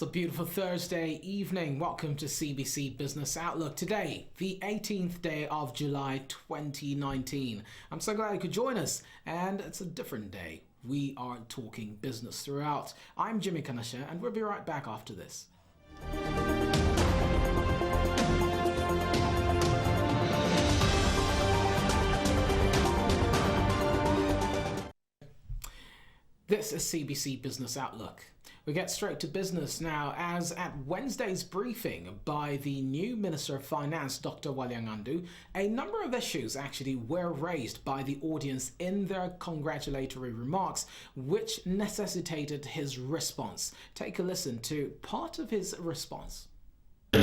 It's a beautiful Thursday evening. Welcome to CBC Business Outlook. Today, the 18th day of July 2019. I'm so glad you could join us, and it's a different day. We are talking business throughout. I'm Jimmy Kanasha, and we'll be right back after this. This is CBC Business Outlook. We get straight to business now, as at Wednesday's briefing by the new Minister of Finance, Dr. Wale Ngandu, a number of issues actually were raised by the audience in their congratulatory remarks, which necessitated his response. Take a listen to part of his response. So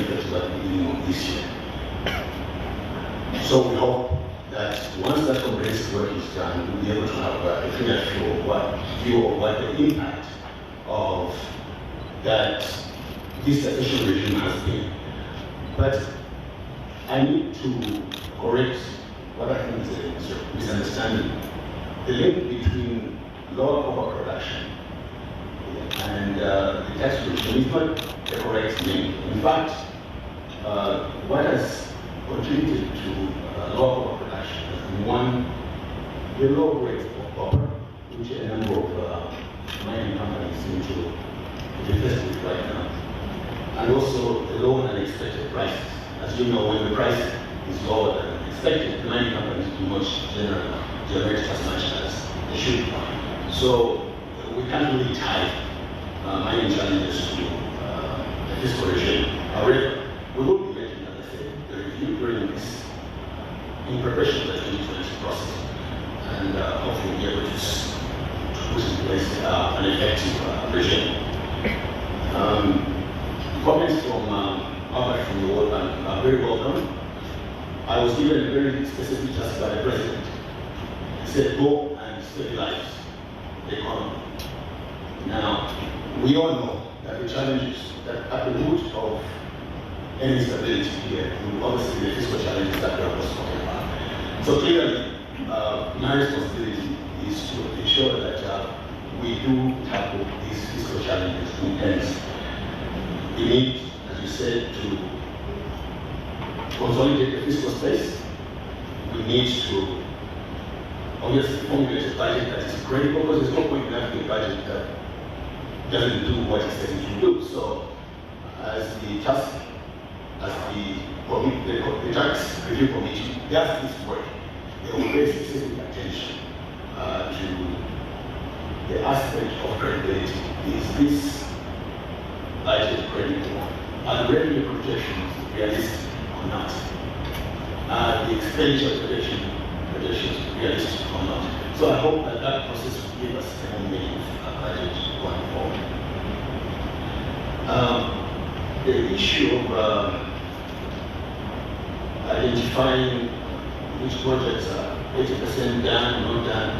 we hope that once that comprehensive work is done, we'll be able to have a clear view of what the impact of that this taxation regime has been. But I need to correct what I think is a misunderstanding. The link between lower copper production and the tax regime is not the correct link. In fact, what has contributed to lower copper production has been one, the low rate of copper, which a number of mining companies seem to invest with right now, and also the lower than expected prices. As you know, when the price is lower than expected, the mining companies do not generate as much as they should. So we can't really tie mining challenges to the fiscal regime. However, we will be making, as I said, the review during this in preparation for the 2020 process, and hopefully we'll be able to put in place an effective regime. Comments from Albert from the World Bank are very welcome. I was given a very specific task by the President. He said, go and stabilize the economy. Now, we all know that the challenges that at the root of any stability here will obviously be the fiscal challenges that we are also talking about. So clearly, my responsibility is to ensure that we do tackle these fiscal challenges in earnest. We need, as you said, to consolidate the fiscal space. We need to obviously formulate a budget that is credible, because there's no point in having a budget that doesn't do what it says it should do. So, as the task, as the tax review committee does this work, they will pay specific attention to the aspect of credibility. Is this budget credible? Are the revenue projections realistic or not? Are the expenditure projections realistic or not? So I hope that that process will give us a more meaningful budget going forward. The issue of identifying which projects are 80% done or not done,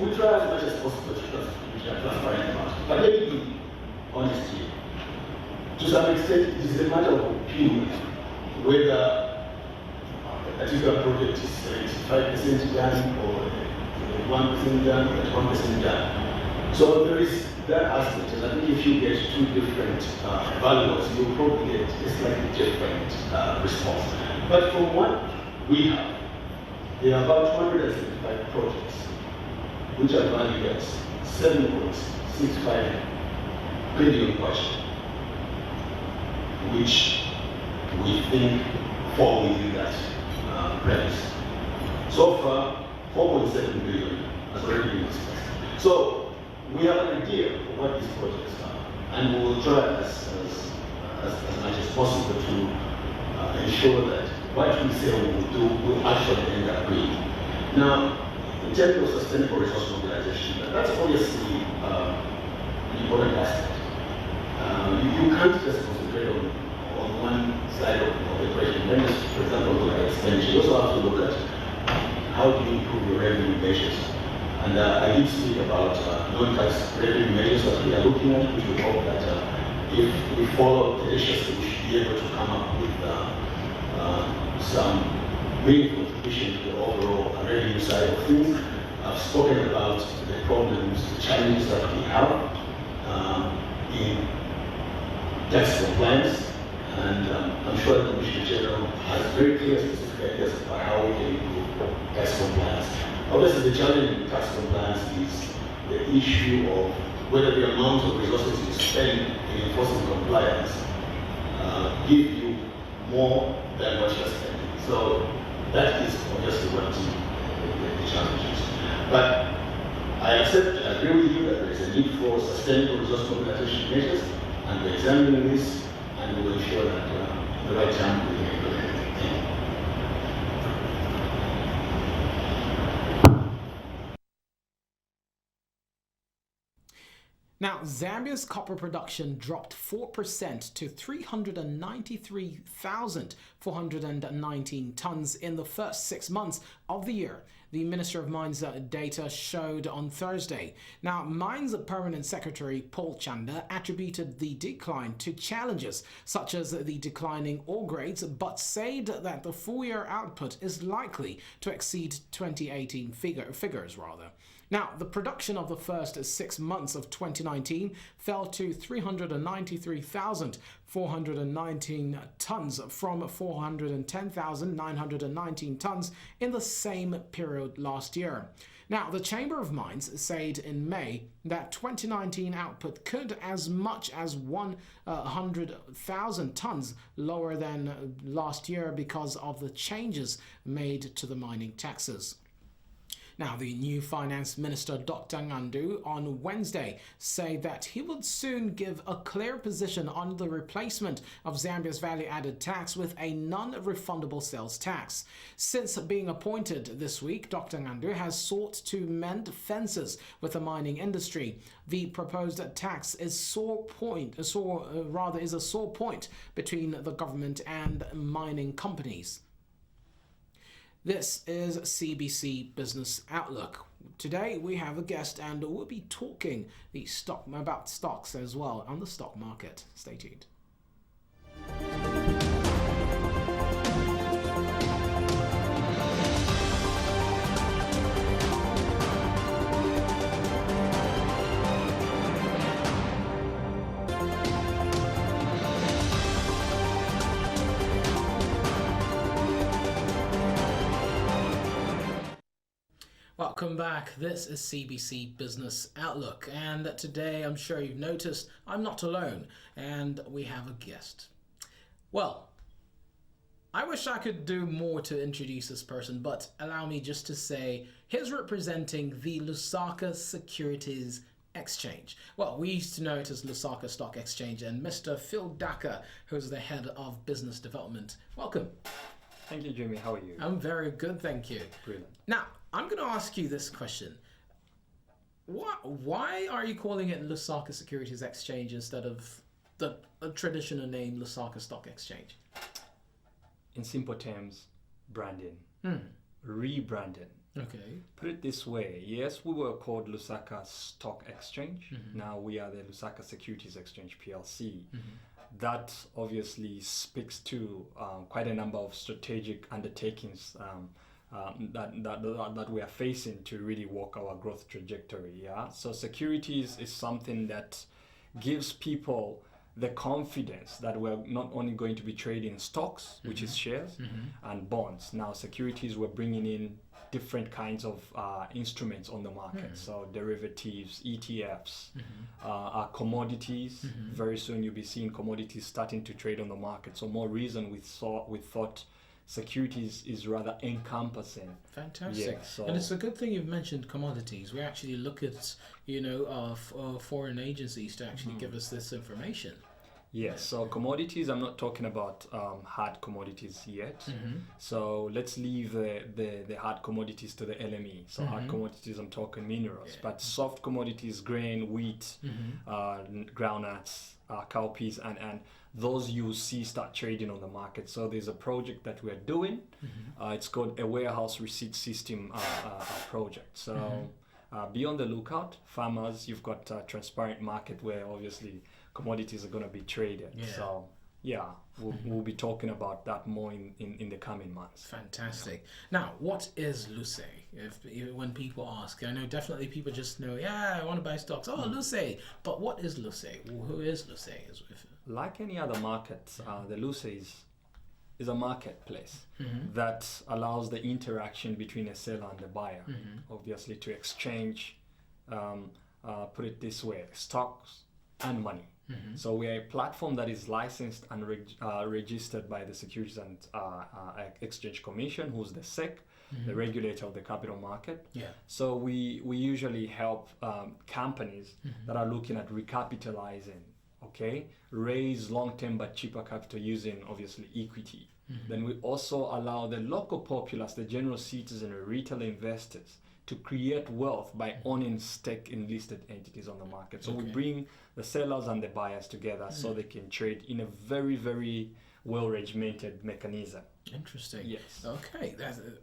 we try as much as possible to be transparent about it. But let me be honest here. To some extent, it is a matter of opinion whether a particular project is 75% done or 1% done or 1% done. So there is that aspect, and I think if you get two different values, you'll probably get a slightly different response. But from what we have, there are about 275 projects which are valued at 7.65 billion budget, which we think fall within that premise. So far, 4.7 billion has already been discussed. So we have an idea of what these projects are, and we will try as much as possible to ensure that what we say we will do will actually end up being. Now, in terms of sustainable resource mobilization, that's obviously an important aspect. You can't just concentrate on one side of the equation. Let us, for example, look at expenditure. You also have to look at how do you improve your revenue measures. And I did speak about non-tax revenue measures that we are looking at, which we hope that if we follow judiciously, we should be able to come up with some meaningful contribution to the overall revenue side of things. I've spoken about the problems, the challenges that we have in tax compliance, and I'm sure the Commissioner General has very clear specific ideas about how we can improve tax compliance. Obviously, the challenge in tax compliance is the issue of whether the amount of resources you spend in enforcing compliance give you more than what you're spending. So that is obviously what the challenge is. But I agree with you that there is a need for sustainable resource mobilization measures, and we're examining this, and we will ensure that at the right time we can implement it. Now, Zambia's copper production dropped 4% to 393,419 tons in the first 6 months of the year, the Minister of Mines data showed on Thursday. Now, Mines Permanent Secretary Paul Chanda attributed the decline to challenges such as the declining ore grades, but said that the full-year output is likely to exceed 2018 figures. Now, the production of the first 6 months of 2019 fell to 393,419 tons from 410,919 tons in the same period last year. Now, the Chamber of Mines said in May that 2019 output could as much as 100,000 tons lower than last year because of the changes made to the mining taxes. Now, the new Finance Minister, Dr. Ngandu, on Wednesday said that he would soon give a clear position on the replacement of Zambia's value-added tax with a non-refundable sales tax. Since being appointed this week, Dr. Ngandu has sought to mend fences with the mining industry. The proposed tax is a sore point between the government and mining companies. This is CBC Business Outlook. Today we have a guest and we'll be talking about stocks as well on the stock market. Stay tuned. Welcome back. This is CBC Business Outlook, and today I'm sure you've noticed I'm not alone and we have a guest. Well, I wish I could do more to introduce this person, but allow me just to say he's representing the Lusaka Securities Exchange. Well, we used to know it as Lusaka Stock Exchange, and Mr. Phil Daka, who's the head of business development. Welcome. Thank you, Jimmy. How are you? I'm very good, thank you. Brilliant. Now, I'm going to ask you this question. Why are you calling it Lusaka Securities Exchange instead of the traditional name Lusaka Stock Exchange? In simple terms, branding. Rebranding. Okay. Put it this way. Yes, we were called Lusaka Stock Exchange. Now we are the Lusaka Securities Exchange PLC. That obviously speaks to quite a number of strategic undertakings that we are facing to really walk our growth trajectory. Yeah. So securities is something that gives people the confidence that we're not only going to be trading stocks, which is shares, and bonds. Now securities, we're bringing in different kinds of instruments on the market. So derivatives, ETFs, commodities. Very soon you'll be seeing commodities starting to trade on the market. So more reason we thought securities is rather encompassing. Fantastic. Yeah, so and it's a good thing you've mentioned commodities. We actually look at, foreign agencies to actually give us this information. Yes, so commodities, I'm not talking about hard commodities yet. So let's leave the hard commodities to the LME. So hard commodities, I'm talking minerals. But soft commodities, grain, wheat, groundnuts, cowpeas, and those you see start trading on the market. So there's a project that we're doing. It's called a warehouse receipt system project. So be on the lookout. Farmers, you've got a transparent market where obviously commodities are going to be traded. So yeah, we'll be talking about that more in the coming months. Fantastic. Now, what is Luse? When people ask, I know definitely people just know, yeah, I want to buy stocks. Oh, Luse. But what is Luse? Who is Luse? Like any other market, the Luse is a marketplace that allows the interaction between a seller and a buyer, obviously, to exchange, put it this way, stocks and money. So we are a platform that is licensed and registered by the Securities and Exchange Commission, who's the SEC, the regulator of the capital market. Yeah. So we usually help companies that are looking at recapitalizing, okay, raise long-term but cheaper capital using obviously equity. Then we also allow the local populace, the general citizen, retail investors to create wealth by owning stake in listed entities on the market. So we bring the sellers and the buyers together so they can trade in a very, very well-regimented mechanism. Interesting. Yes. Okay.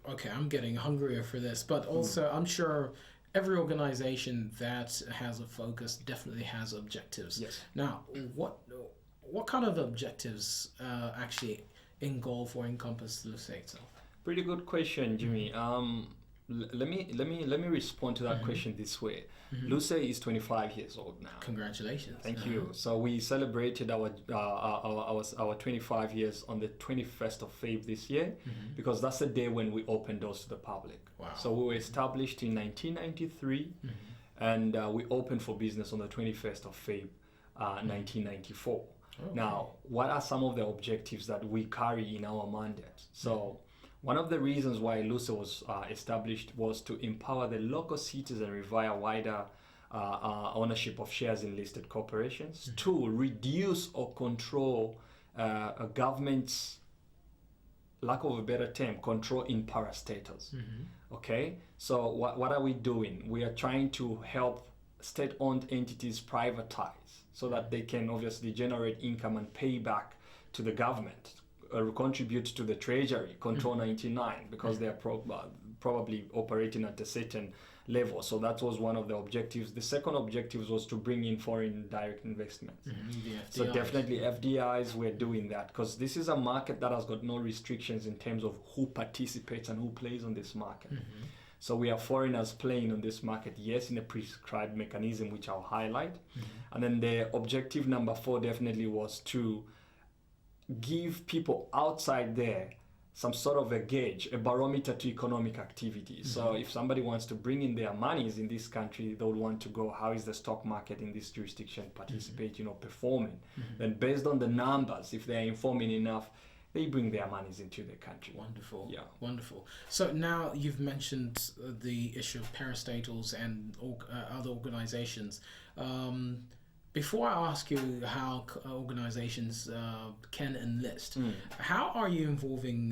Okay. I'm getting hungrier for this, but also I'm sure every organization that has a focus definitely has objectives. Yes. Now, what kind of objectives actually engulf or encompass Luse itself? Pretty good question, Jimmy. Let me respond to that question this way. Luse is 25 years old now. Congratulations. Thank you. So we celebrated our 25 years on the 21st of February this year, because that's the day when we opened doors to the public. Wow. So we were established in 1993, and we opened for business on the 21st of February 1994. Okay. Now, what are some of the objectives that we carry in our mandate? So one of the reasons why Luse was established was to empower the local citizenry via wider ownership of shares in listed corporations, to reduce or control a government's, lack of a better term, control in parastatals. Okay, so what are we doing? We are trying to help state-owned entities privatize so that they can obviously generate income and pay back to the government, contribute to the treasury, control 99, because they are probably operating at a certain level. So that was one of the objectives. The second objective was to bring in foreign direct investments. So definitely FDIs, we're doing that because this is a market that has got no restrictions in terms of who participates and who plays on this market. So we have foreigners playing on this market, yes, in a prescribed mechanism, which I'll highlight. And then the objective number 4 definitely was to give people outside there some sort of a gauge, a barometer to economic activity. So if somebody wants to bring in their monies in this country, they would want to go, how is the stock market in this jurisdiction participating or performing? Then based on the numbers, if they're informing enough, they bring their monies into the country. Wonderful. Yeah. Wonderful. So now you've mentioned the issue of parastatals and other organizations. Before I ask you how organizations can enlist, how are you involving,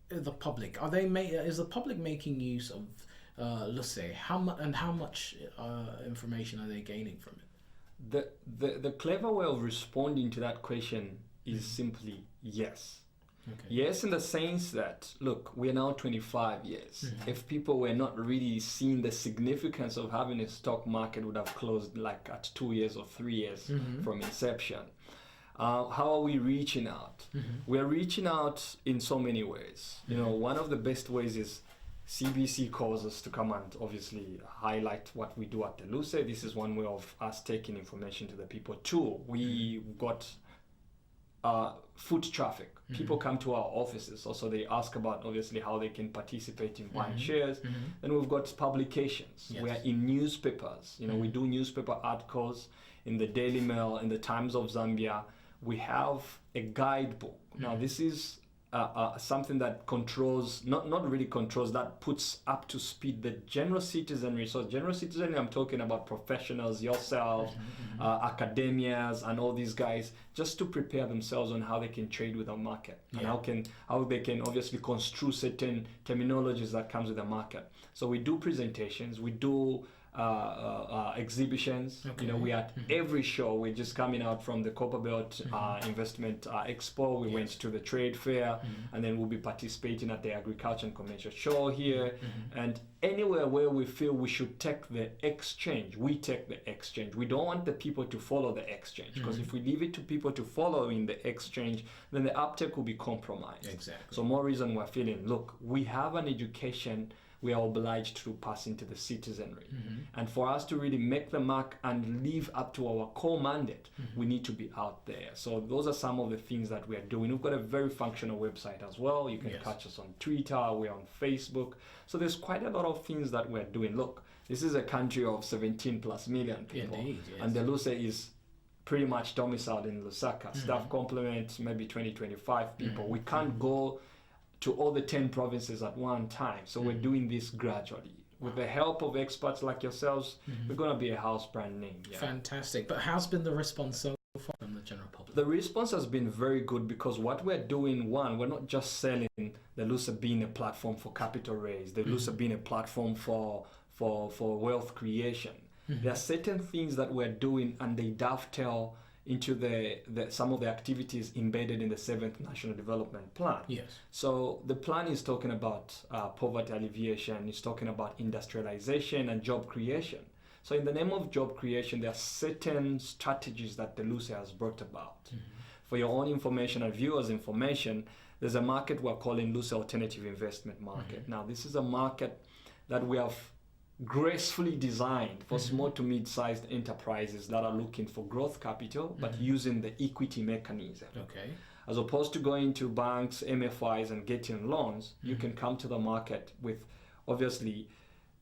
the public? Are they is the public making use of Luse? How much information are they gaining from it? The clever way of responding to that question is simply yes. Okay. Yes, in the sense that, look, we're now 25 years. If people were not really seeing the significance of having a stock market, would have closed like at 2 years or 3 years from inception. How are we reaching out? We're reaching out in so many ways. One of the best ways is CBC calls us to come and obviously highlight what we do at the Luse. This is one way of us taking information to the people. 2, we got foot traffic. People come to our offices. Also, they ask about obviously how they can participate in buying shares. Then we've got publications. Yes. We are in newspapers. We do newspaper articles in the Daily Mail, in the Times of Zambia. We have a guidebook. Now, this is something that controls, not really controls, that puts up to speed the general citizenry. So general citizenry, I'm talking about professionals, yourselves, academias, and all these guys, just to prepare themselves on how they can trade with the market and how they can obviously construe certain terminologies that comes with the market. So we do presentations, we do exhibitions. Okay. You know, we are at every show. We're just coming out from the Copperbelt Investment Expo. We went to the trade fair, and then we'll be participating at the Agriculture and Commercial Show here. And anywhere where we feel we should take the exchange, we take the exchange. We don't want the people to follow the exchange, because if we leave it to people to follow in the exchange, then the uptake will be compromised. Exactly. So more reason we're feeling, look, we have an education we are obliged to pass into the citizenry. And for us to really make the mark and live up to our core mandate, we need to be out there. So those are some of the things that we are doing. We've got a very functional website as well. You can catch us on Twitter, we're on Facebook. So there's quite a lot of things that we're doing. Look, this is a country of 17 plus million people. Indeed, yes. And the Luse is pretty much domiciled in Lusaka. Staff complement, maybe 20, 25 people. We can't go to all the 10 provinces at one time. So we're doing this gradually. With the help of experts like yourselves, we're going to be a house brand name. Yeah. Fantastic. But how's been the response so far from the general public? The response has been very good, because what we're doing, one, we're not just selling the Luse being a platform for capital raise, the Luse being a platform for wealth creation. There are certain things that we're doing, and they dovetail into the some of the activities embedded in the 7th National Development Plan. Yes. So the plan is talking about poverty alleviation, it's talking about industrialization and job creation. So in the name of job creation, there are certain strategies that the Luse has brought about. For your own information and viewers' information, there's a market we're calling Luse Alternative Investment Market. Now, this is a market that we have gracefully designed for small to mid-sized enterprises that are looking for growth capital, but using the equity mechanism. Okay. As opposed to going to banks, MFIs, and getting loans, you can come to the market with obviously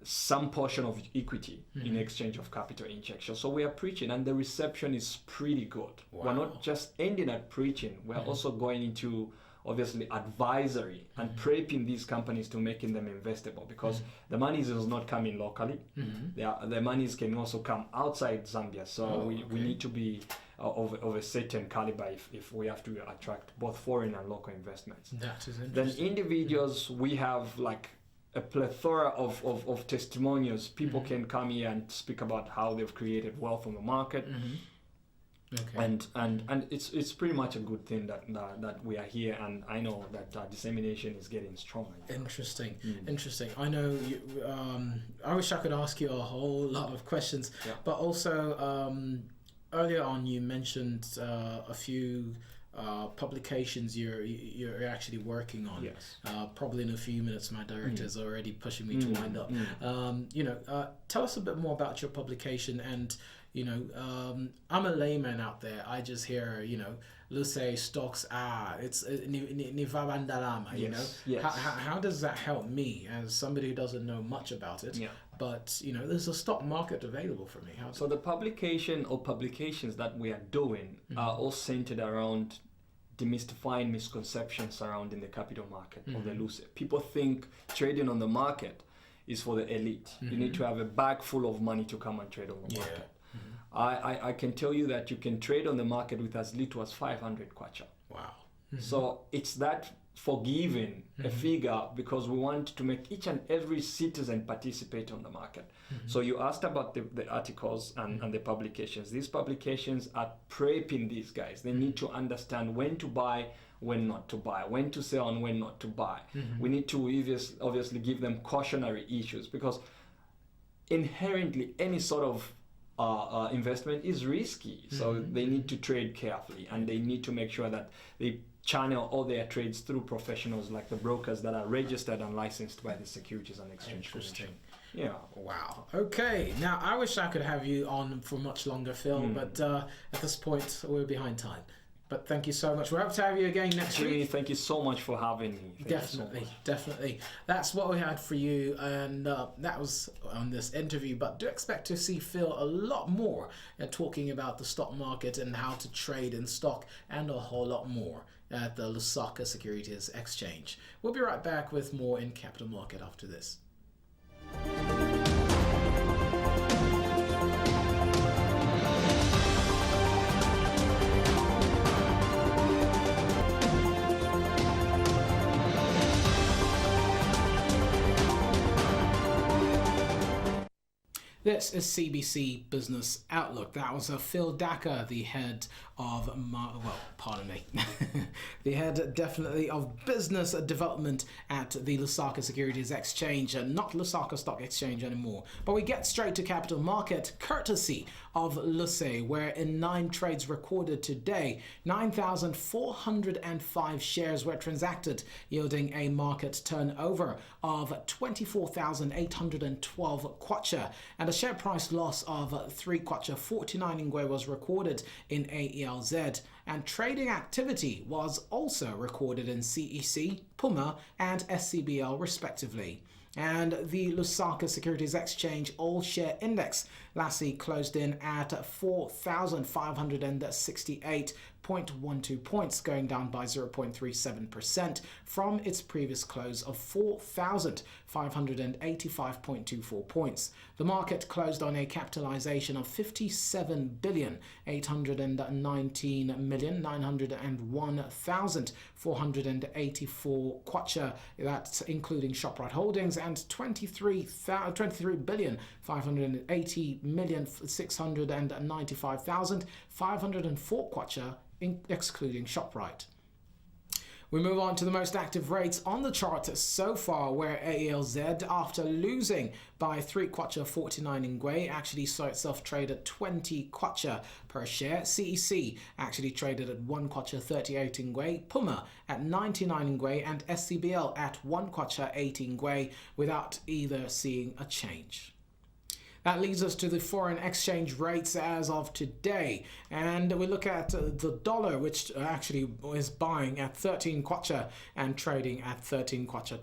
some portion of equity in exchange of capital injection. So we are preaching, and the reception is pretty good. Wow. We're not just ending at preaching, we're also going into obviously advisory and prepping these companies to making them investable, because the monies is not coming locally. The monies can also come outside Zambia. So we need to be of a certain caliber if we have to attract both foreign and local investments. That is Then interesting. individuals, we have like a plethora of testimonials. People can come here and speak about how they've created wealth on the market. Okay. And it's pretty much a good thing that we are here, and I know that dissemination is getting stronger. Interesting. Interesting. I know you, I wish I could ask you a whole lot of questions, but also earlier on you mentioned a few publications you're actually working on. Yes. Probably in a few minutes, my director's already pushing me to wind up. Tell us a bit more about your publication. And I'm a layman out there. I just hear, Luse stocks, it's Nivabandalama, Yes. How does that help me as somebody who doesn't know much about it? But, there's a stock market available for me. So the publication or publications that we are doing are all centered around demystifying misconceptions surrounding the capital market of the Luse. People think trading on the market is for the elite. You need to have a bag full of money to come and trade on the market. I can tell you that you can trade on the market with as little as 500 kwacha. Wow. So it's that forgiving a figure, because we want to make each and every citizen participate on the market. So you asked about the articles and the publications. These publications are prepping these guys. They need to understand when to buy, when not to buy, when to sell and when not to buy. We need to obviously give them cautionary issues, because inherently any sort of investment is risky. So they need to trade carefully, and they need to make sure that they channel all their trades through professionals like the brokers that are registered and licensed by the Securities and Exchange Commission. Yeah. Wow. Okay. Now, I wish I could have you on for much longer, Phil, but at this point, we're behind time. But thank you so much. We hope to have you again next week. Thank you so much for having me. Definitely. That's what we had for you, and that was on this interview. But do expect to see Phil a lot more talking about the stock market and how to trade in stock, and a whole lot more at the Lusaka Securities Exchange. We'll be right back with more in Capital Market after this. This is CBC Business Outlook. That was Phil Dacker, the head of, the head definitely of business development at the Lusaka Securities Exchange, not Lusaka Stock Exchange anymore. But we get straight to capital market, courtesy of Luse, where in 9 trades recorded today, 9,405 shares were transacted, yielding a market turnover of 24,812 kwacha, and a share price loss of 3 kwacha 49 ingwe was recorded in AELZ, and trading activity was also recorded in CEC, Puma and SCBL respectively. And the Lusaka Securities Exchange All-Share Index lastly closed in at 4,568.12 points, going down by 0.37% from its previous close of 4,585.24 points. The market closed on a capitalization of 57,819,901,484 kwacha, that's including ShopRite Holdings, and 23,695,504 kwacha, excluding ShopRite. We move on to the most active rates on the chart so far, where AELZ, after losing by 3 kwacha 49 ingwe, actually saw itself trade at 20 kwacha per share. CEC actually traded at 1 kwacha 38 ingwe, Puma at 99 ingwe, and SCBL at 1 kwacha 8 ingwe, without either seeing a change. That leads us to the foreign exchange rates as of today. And we look at the dollar, which actually is buying at 13 kwacha and trading at 13 kwacha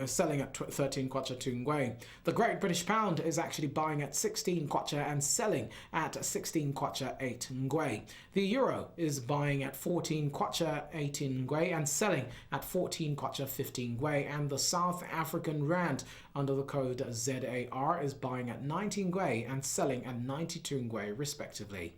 selling at 13 kwacha ngwe. The Great British Pound is actually buying at 16 kwacha and selling at 16 kwacha 8 ngwe. The euro is buying at 14 kwacha 18 ngwe and selling at 14 kwacha 15 ngwe. And the South African rand, under the code ZAR, is buying at 19 ngwe and selling at 92 ngwe respectively.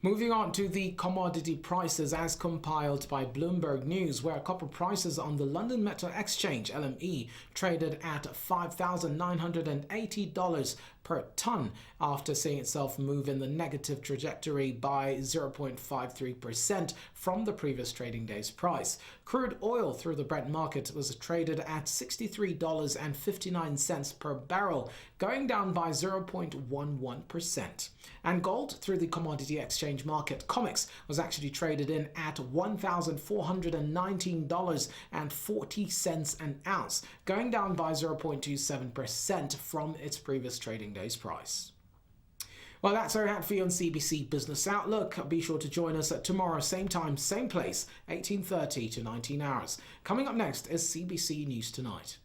Moving on to the commodity prices as compiled by Bloomberg News, where copper prices on the London Metal Exchange, LME, traded at $5,980 per ton after seeing itself move in the negative trajectory by 0.53% from the previous trading day's price. Crude oil through the Brent market was traded at $63.59 per barrel, going down by 0.11%. And gold through the commodity exchange market, COMEX, was actually traded in at $1,419.40 an ounce, going down by 0.27% from its previous trading day's price. Well, that's our hat for you on CBC Business Outlook. Be sure to join us at tomorrow, same time, same place, 18:30 to 19 hours. Coming up next is CBC News Tonight.